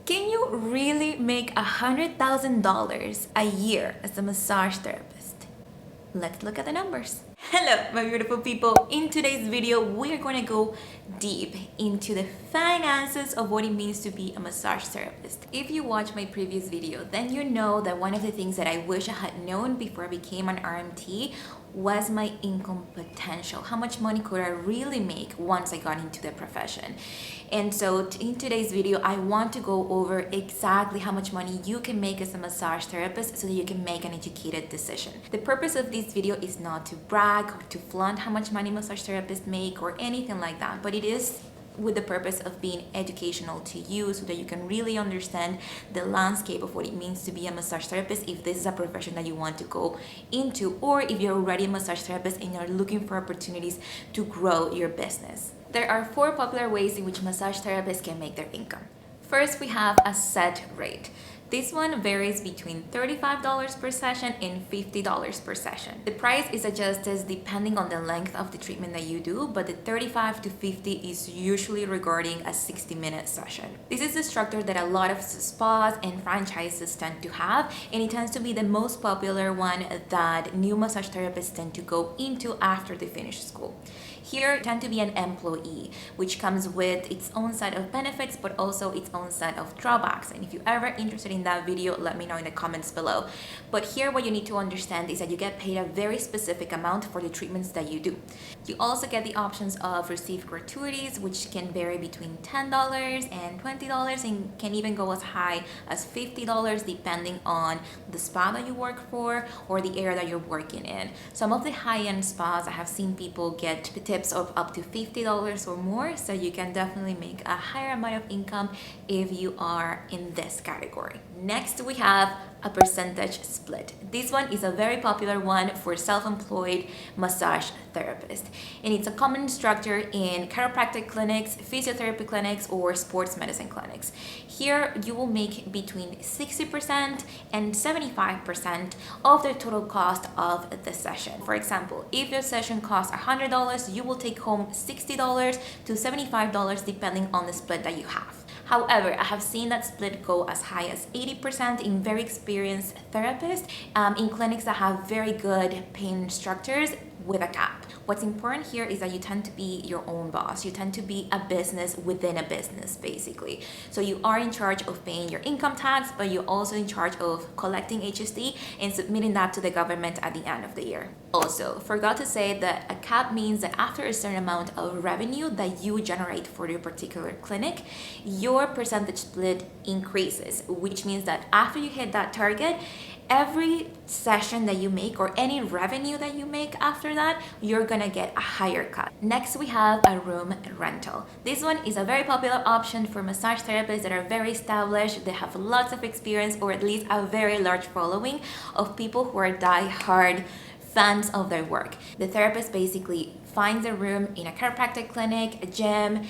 Can you really make $100,000 a year as a massage therapist? Let's look at the numbers. Hello, my beautiful people. In today's video, we are going to go deep into the finances of what it means to be a massage therapist. If you watch my previous video, then you know that one of the things that I wish I had known before I became an RMT was my income potential. How much money could I really make once I got into the profession? And so in today's video, I want to go over exactly how much money you can make as a massage therapist so that you can make an educated decision. The purpose of this video is not to brag or to flaunt how much money massage therapists make or anything like that, but it is with the purpose of being educational to you so that you can really understand the landscape of what it means to be a massage therapist if this is a profession that you want to go into, or if you're already a massage therapist and you're looking for opportunities to grow your business. There are 4 popular ways in which massage therapists can make their income. First, we have a set rate. This one varies between $35 per session and $50 per session. The price is adjusted depending on the length of the treatment that you do, but the 35 to 50 is usually regarding a 60-minute session. This is the structure that a lot of spas and franchises tend to have, and it tends to be the most popular one that new massage therapists tend to go into after they finish school. Here, you tend to be an employee, which comes with its own set of benefits, but also its own set of drawbacks. And if you're ever interested in that video, let me know in the comments below. But here, what you need to understand is that you get paid a very specific amount for the treatments that you do. You also get the options of receive gratuities, which can vary between $10 and $20 and can even go as high as $50 depending on the spa that you work for or the area that you're working in. Some of the high-end spas, I have seen people get tips of up to $50 or more, so you can definitely make a higher amount of income if you are in this category. Next, we have a percentage split. This one is a very popular one for self-employed massage therapists, and it's a common structure in chiropractic clinics, physiotherapy clinics, or sports medicine clinics. Here, you will make between 60% and 75% of the total cost of the session. For example, if your session costs $100, you will take home $60 to $75 depending on the split that you have. However, I have seen that split go as high as 80% in very experienced therapists in clinics that have very good paying structures with a cap. What's important here is that you tend to be your own boss. You tend to be a business within a business, basically. So you are in charge of paying your income tax, but you're also in charge of collecting HST and submitting that to the government at the end of the year. Also, forgot to say that a cap means that after a certain amount of revenue that you generate for your particular clinic, your percentage split increases, which means that after you hit that target, every session that you make or any revenue that you make after that, you're gonna get a higher cut. Next, we have a room rental. This one is a very popular option for massage therapists that are very established. They have lots of experience or at least a very large following of people who are die-hard fans of their work. The therapist basically finds a room in a chiropractic clinic, a gym,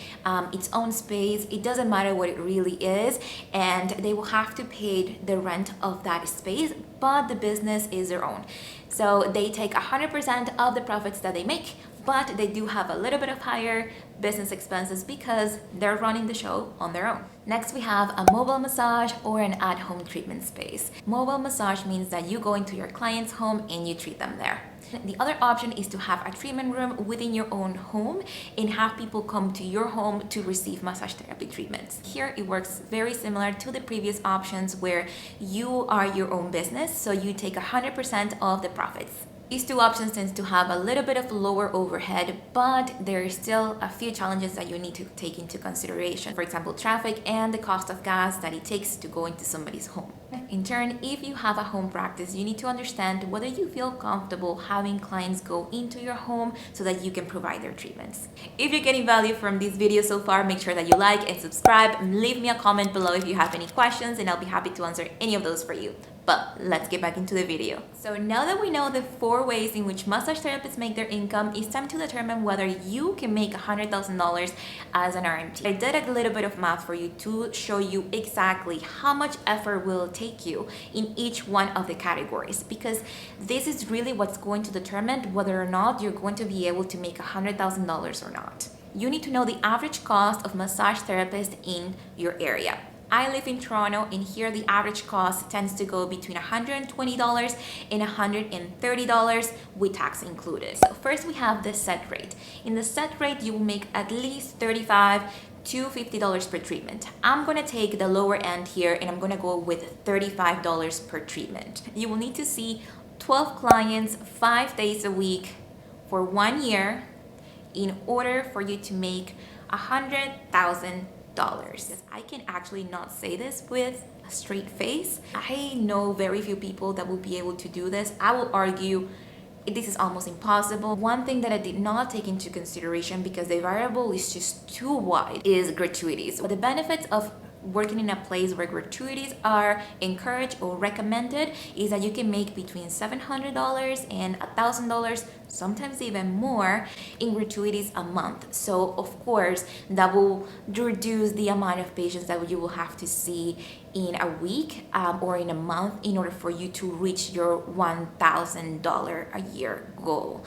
its own space. It doesn't matter what it really is, and they will have to pay the rent of that space, but the business is their own. So they take 100% of the profits that they make, but they do have a little bit of higher business expenses because they're running the show on their own. Next, we have a mobile massage or an at-home treatment space. Mobile massage means that you go into your client's home and you treat them there. The other option is to have a treatment room within your own home and have people come to your home to receive massage therapy treatments. Here, it works very similar to the previous options where you are your own business, so you take 100% of the profits. These 2 options tend to have a little bit of lower overhead, but there are still a few challenges that you need to take into consideration. For example, traffic and the cost of gas that it takes to go into somebody's home. In turn, if you have a home practice, you need to understand whether you feel comfortable having clients go into your home so that you can provide their treatments. If you're getting value from this video so far, make sure that you like and subscribe. Leave me a comment below if you have any questions, and I'll be happy to answer any of those for you. But let's get back into the video. So now that we know the 4 ways in which massage therapists make their income, it's time to determine whether you can make $100,000 as an RMT. I did a little bit of math for you to show you exactly how much effort will take you in each one of the categories, because this is really what's going to determine whether or not you're going to be able to make $100,000 or not. You need to know the average cost of massage therapists in your area. I live in Toronto, and here the average cost tends to go between $120 and $130 with tax included. So first we have the set rate. In the set rate, you will make at least $35 to $50 per treatment. I'm gonna take the lower end here, and I'm gonna go with $35 per treatment. You will need to see 12 clients 5 days a week for 1 year in order for you to make $100,000. I can actually not say this with a straight face. I know very few people that will be able to do this. I will argue this is almost impossible. One thing that I did not take into consideration, because the variable is just too wide, is gratuities. But the benefits of working in a place where gratuities are encouraged or recommended is that you can make between $700 and $1,000, sometimes even more, in gratuities a month. So of course that will reduce the amount of patients that you will have to see in a week or in a month in order for you to reach your $1,000 a year goal.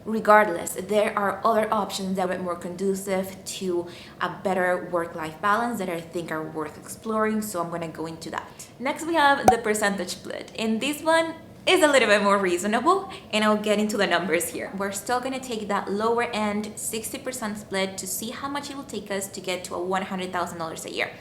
Regardless, there are other options that are more conducive to a better work-life balance that I think are worth exploring, so I'm going to go into that. Next, we have the percentage split, and this one is a little bit more reasonable, and I'll get into the numbers here. We're still going to take that lower end 60% split to see how much it will take us to get to a $100,000 a year.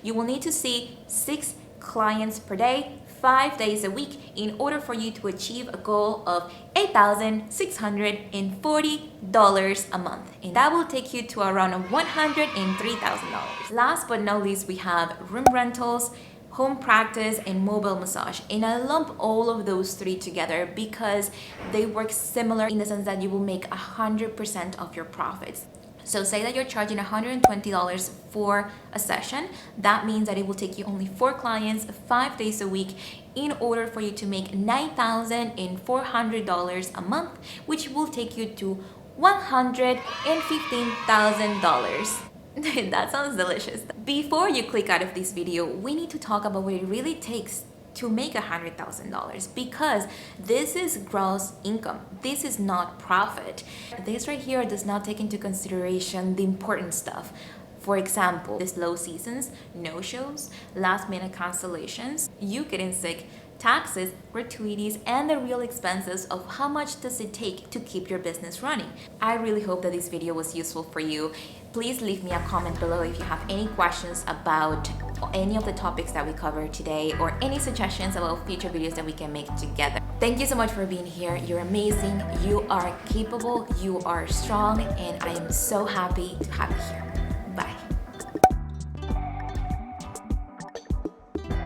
You will need to see 6 clients per day, 5 days a week, in order for you to achieve a goal of $8,640 a month, and that will take you to around $103,000. Last but not least, we have room rentals, home practice, and mobile massage, and I lump all of those 3 together because they work similar in the sense that you will make 100% of your profits. So say that you're charging $120 for a session. That means that it will take you only 4 clients 5 days a week in order for you to make $9,400 a month, which will take you to $115,000. That sounds delicious. Before you click out of this video, we need to talk about what it really takes to make $100,000, because this is gross income. This is not profit. This right here does not take into consideration the important stuff. For example, the slow seasons, no-shows, last-minute cancellations, you getting sick, taxes, gratuities, and the real expenses of how much does it take to keep your business running. I really hope that this video was useful for you. Please leave me a comment below if you have any questions about any of the topics that we covered today, or any suggestions about future videos that we can make together. Thank you so much for being here. You're amazing, you are capable, you are strong, and I am so happy to have you here.